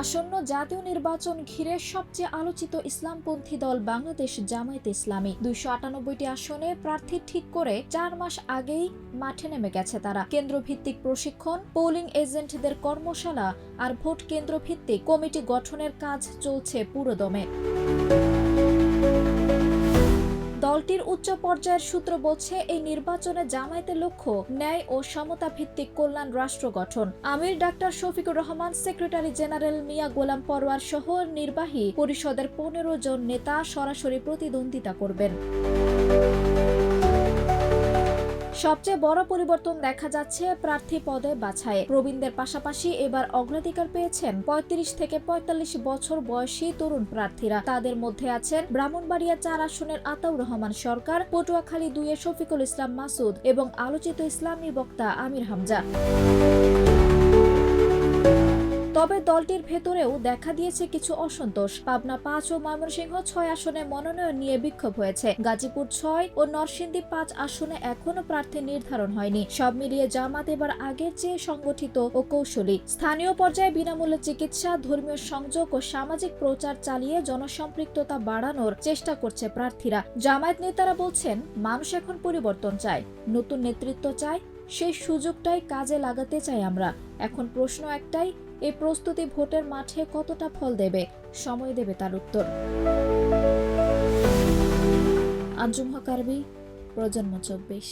আসন্ন জাতীয় নির্বাচন ঘিরে সবচেয়ে আলোচিত ইসলামপন্থী দল বাংলাদেশ জামায়াতে ইসলামী 298টি আসনে প্রার্থী ঠিক করে 4 মাস আগেই মাঠে নেমে গেছে তারা। কেন্দ্রভিত্তিক প্রশিক্ষণ, পোলিং এজেন্টদের কর্মশালা আর ভোট কেন্দ্রভিত্তিক কমিটি গঠনের কাজ চলছে পুরোদমে। দলটির উচ্চ পর্যায়ের সূত্র বলছে, এই নির্বাচনে জামায়াতের লক্ষ্য ন্যায় ও সমতা ভিত্তিক কল্যাণ রাষ্ট্র গঠন। আমির doctor Shafiqur Rahman, secretary general Mia Golam Parwar সহ নির্বাহী পরিষদের 15 জন নেতা সরাসরি প্রতিদ্বন্দ্বিতা করবেন। সবচেয়ে বড় পরিবর্তন দেখা যাচ্ছে প্রার্থী পদে বাছাইয়ে। প্রবীণদের পাশাপাশি এবার অগ্রাধিকার পেয়েছেন 35 থেকে 45 বছর বয়সী তরুণ প্রার্থীরা। তাদের মধ্যে আছেন ব্রাহ্মণবাড়িয়া 4 আসনের আতাউর রহমান সরকার, পটুয়াখালী 2 এর শফিকুল ইসলাম মাসুদ এবং আলোচিত ইসলামী বক্তা আমির হামজা। তবে দলটির ভেতরেও দেখা দিয়েছে কিছু অসন্তোষ। পাবনা 5 ও ময়মনসিংহ 6 আসনে মনোনয়ন নিয়ে বিক্ষোভ হয়েছে। গাজীপুর 6 ও নরসিংদী 5 আসনে এখনো প্রার্থী নির্ধারণ হয়নি। সব মিলিয়ে জামাত এবার আগের চেয়ে সংগঠিত ও কৌশলী। স্থানীয় পর্যায়ে বিনামূল্যে চিকিৎসা, ধর্মীয় সংযোগ ও সামাজিক প্রচার চালিয়ে জনসম্পৃক্ততা বাড়ানোর চেষ্টা করছে প্রার্থীরা। জামায়াত নেতারা বলছেন, মানুষ এখন পরিবর্তন চায়, নতুন নেতৃত্ব চায়, সেই সুযোগটাই কাজে লাগাতে চাই আমরা। এখন প্রশ্ন একটাই, এই প্রস্তুতি ভোটের মাঠে কতটা ফল দেবে? সময় দেবে তার উত্তর। আঞ্জুম হক আরবি, প্রজন্ম 24।